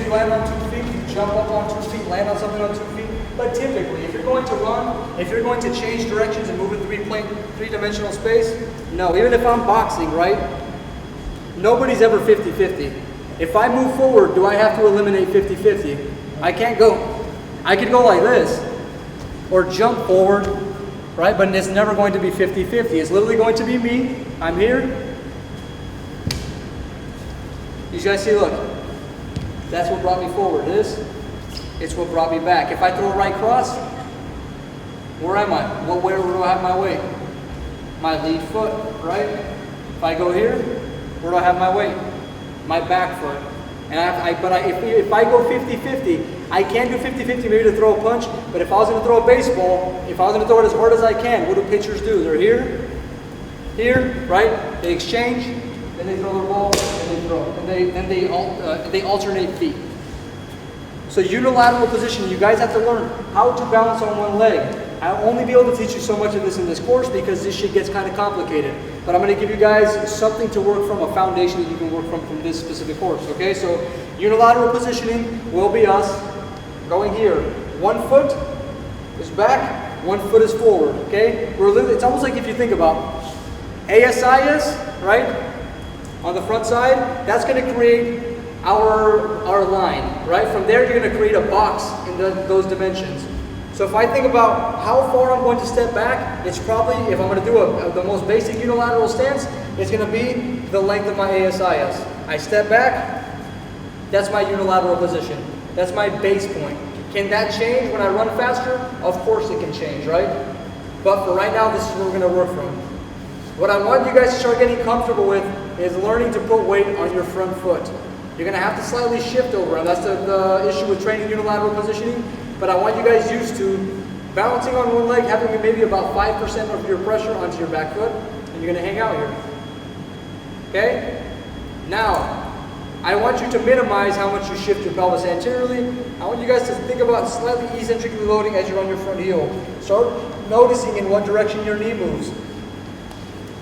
you land on 2 feet, you jump up on 2 feet, land on something on 2 feet. But typically, if you're going to run, if you're going to change directions and move in three-dimensional space, no. Even if I'm boxing, right? Nobody's ever 50-50. If I move forward, do I have to eliminate 50-50? I can't go. I could go like this, or jump forward, right? But it's never going to be 50-50. It's literally going to be me. I'm here. You guys see, look. That's what brought me forward. It's what brought me back. If I throw a right cross, where am I? Where do I have my weight? My lead foot, right? If I go here, where do I have my weight? My back foot. And if I go 50-50, I can do 50-50 maybe to throw a punch, but if I was going to throw a baseball, if I was going to throw it as hard as I can, what do pitchers do? They're here, right? They exchange, then they throw the ball, and they throw it. And they alternate feet. So unilateral position, you guys have to learn how to balance on one leg. I'll only be able to teach you so much of this in this course because this shit gets kind of complicated. But I'm going to give you guys something to work from, a foundation that you can work from this specific course. Okay, so unilateral positioning will be us going here. 1 foot is back, 1 foot is forward. Okay, it's almost like if you think about ASIS, right? On the front side, that's going to create our line, right? From there, you're going to create a box in those dimensions. So if I think about how far I'm going to step back, it's probably, if I'm going to do the most basic unilateral stance, it's going to be the length of my ASIS. I step back, that's my unilateral position. That's my base point. Can that change when I run faster? Of course it can change, right? But for right now, this is where we're going to work from. What I want you guys to start getting comfortable with is learning to put weight on your front foot. You're going to have to slightly shift over, and that's the issue with training unilateral positioning. But I want you guys used to balancing on one leg, having maybe about 5% of your pressure onto your back foot, and you're going to hang out here. Okay? Now, I want you to minimize how much you shift your pelvis anteriorly. I want you guys to think about slightly eccentrically loading as you're on your front heel. Start noticing in what direction your knee moves.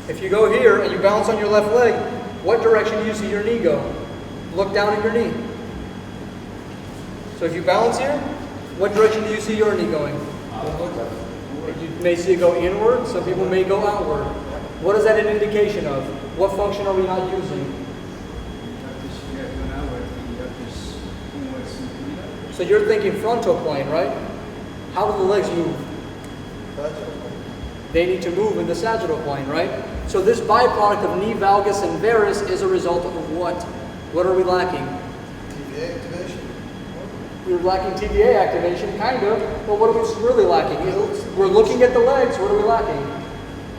If you go here and you balance on your left leg, what direction do you see your knee go? Look down at your knee. So if you balance here, what direction do you see your knee going? You may see it go inward, some people may go outward. What is that an indication of? What function are we not using? So you're thinking frontal plane, right? How do the legs move? They need to move in the sagittal plane, right? So this byproduct of knee valgus and varus is a result of what? What are we lacking? TVA activation. We're lacking TVA activation, kind of, but what are we really lacking? We're looking at the legs, what are we lacking?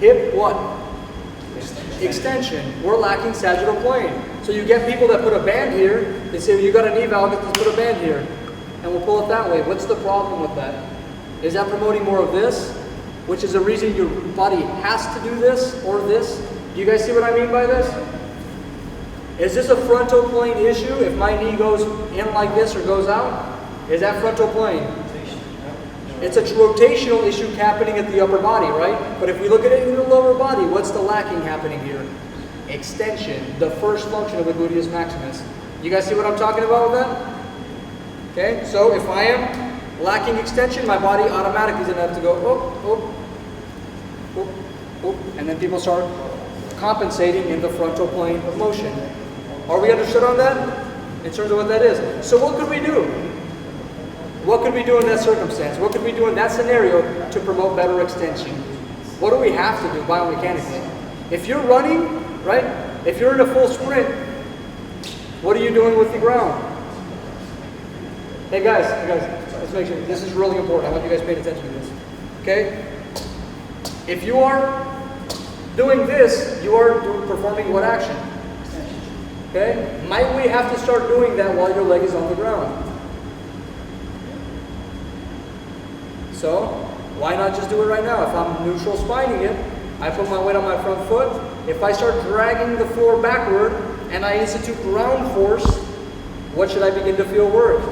Hip, what? Extension. We're lacking sagittal plane. So you get people that put a band here, they say, well, you got a knee valgus, let's put a band here. And we'll pull it that way. What's the problem with that? Is that promoting more of this? Which is a reason your body has to do this or this? Do you guys see what I mean by this? Is this a frontal plane issue? If my knee goes in like this or goes out, is that frontal plane? It's a rotational issue happening at the upper body, right? But if we look at it in the lower body, what's the lacking happening here? Extension, the first function of the gluteus maximus. You guys see what I'm talking about with that? Okay, so if I am lacking extension, my body automatically is going to have to go, and then people start compensating in the frontal plane of motion. Are we understood on that? In terms of what that is. So what could we do? What could we do in that circumstance? What could we do in that scenario to promote better extension? What do we have to do biomechanically? If you're running, right? If you're in a full sprint, what are you doing with the ground? Hey guys, let's make sure. This is really important. I want you guys paying attention to this. Okay? If you are doing this, you are performing what action? Okay? Might we have to start doing that while your leg is on the ground? So, why not just do it right now? If I'm neutral spining it, I put my weight on my front foot. If I start dragging the floor backward and I institute ground force, what should I begin to feel work?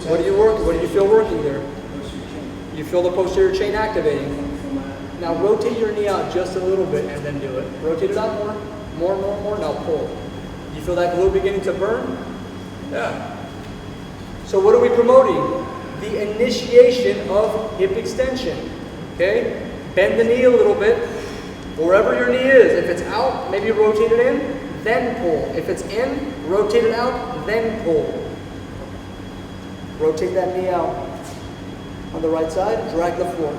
What do you work? What do you feel working there? You feel the posterior chain activating. Now rotate your knee out just a little bit and then do it. Rotate it out more. Now pull. You feel that glute beginning to burn? Yeah. So what are we promoting? The initiation of hip extension. Okay? Bend the knee a little bit. Wherever your knee is. If it's out, maybe rotate it in, then pull. If it's in, rotate it out, then pull. Rotate that knee out. On the right side, drag the floor.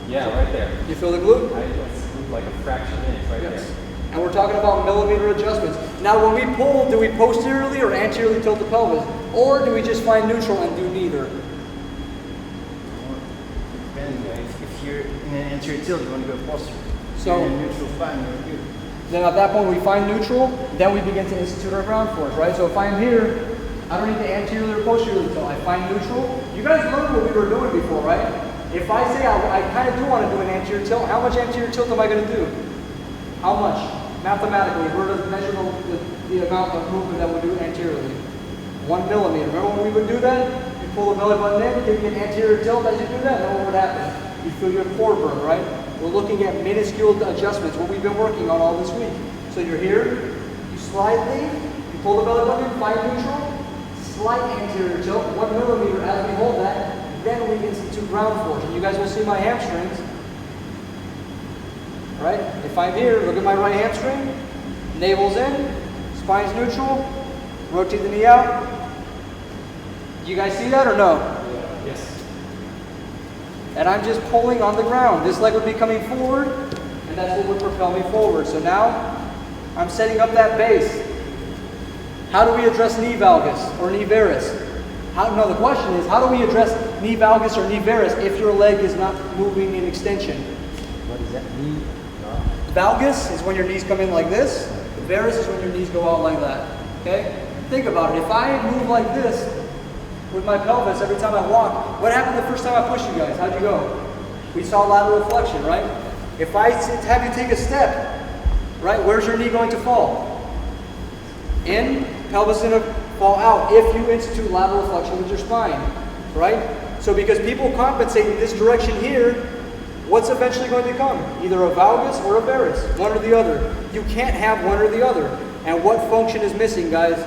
Yeah, right there. You feel the glute? It's like a fraction inch right there. And we're talking about millimeter adjustments. Now when we pull, do we posteriorly or anteriorly tilt the pelvis? Or do we just find neutral and do neither? If you're in an anterior tilt, you want to go posterior. So, in a neutral, fine, you're good. Then at that point we find neutral, then we begin to institute our ground force, right? So if I'm here, I don't need to anteriorly or posteriorly tilt. I find neutral. You guys learned what we were doing before, right? If I say I kind of do want to do an anterior tilt, how much anterior tilt am I going to do? How much? Mathematically, we're going to measure the amount of movement that we'll do anteriorly. 1 millimeter. Remember when we would do that? You pull the belly button in, give me an anterior tilt as you do that, then what would happen? You feel your core burn, right? We're looking at minuscule adjustments, what we've been working on all this week. So you're here, you slightly, you pull the belly button, find neutral, slight anterior tilt, 1 millimeter as we hold that, then we institute ground force. And you guys will see my hamstrings. Right? If I'm here, look at my right hamstring, navel's in, spine's neutral, rotate the knee out. You guys see that or no? Yes. And I'm just pulling on the ground. This leg would be coming forward, and that's what would propel me forward. So now, I'm setting up that base. How do we address knee valgus or knee varus? No, the question is, how do we address knee valgus or knee varus if your leg is not moving in extension? What does that mean? Valgus is when your knees come in like this. Varus is when your knees go out like that. Okay? Think about it. If I move like this with my pelvis every time I walk, what happened the first time I pushed you guys? How'd you go? We saw lateral flexion, right? If I have you take a step, right, where's your knee going to fall? In, pelvis is going to fall out if you institute lateral flexion with your spine, right? So because people compensate in this direction here, what's eventually going to come? Either a valgus or a varus, one or the other. You can't have one or the other. And what function is missing, guys?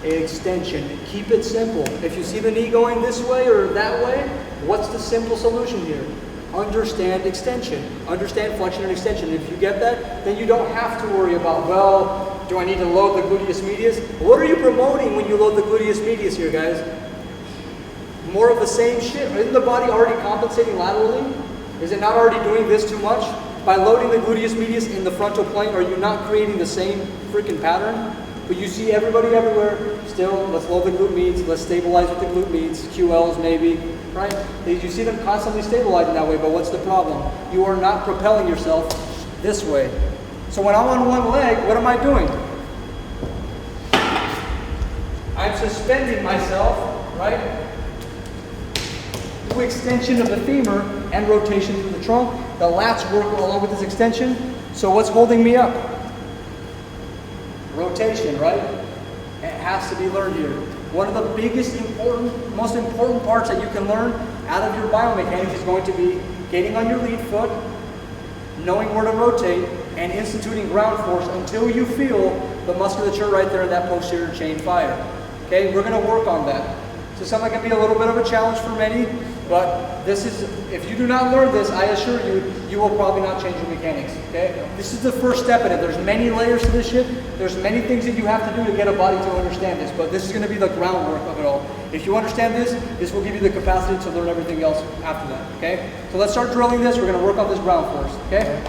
Extension. Keep it simple. If you see the knee going this way or that way, what's the simple solution here? Understand extension. Understand flexion and extension. If you get that, then you don't have to worry about, well, do I need to load the gluteus medius? What are you promoting when you load the gluteus medius here, guys? More of the same shit. Isn't the body already compensating laterally? Is it not already doing this too much? By loading the gluteus medius in the frontal plane, are you not creating the same freaking pattern? But you see everybody everywhere, still, let's load the glute medius, let's stabilize with the glute medius, QLs maybe, right? You see them constantly stabilizing that way, but what's the problem? You are not propelling yourself this way. So when I'm on one leg, what am I doing? I'm suspending myself, right? Extension of the femur and rotation through the trunk. The lats work along with this extension. So what's holding me up? Rotation, right? It has to be learned here. One of the biggest most important parts that you can learn out of your biomechanics is going to be getting on your lead foot, knowing where to rotate, and instituting ground force until you feel the musculature right there in that posterior chain fire. Okay, we're going to work on that. So something can be a little bit of a challenge for many, but this is, if you do not learn this, I assure you, you will probably not change your mechanics, okay? This is the first step in it. There's many layers to this shit. There's many things that you have to do to get a body to understand this, but this is going to be the groundwork of it all. If you understand this, this will give you the capacity to learn everything else after that, okay? So let's start drilling this. We're going to work on this ground force, okay?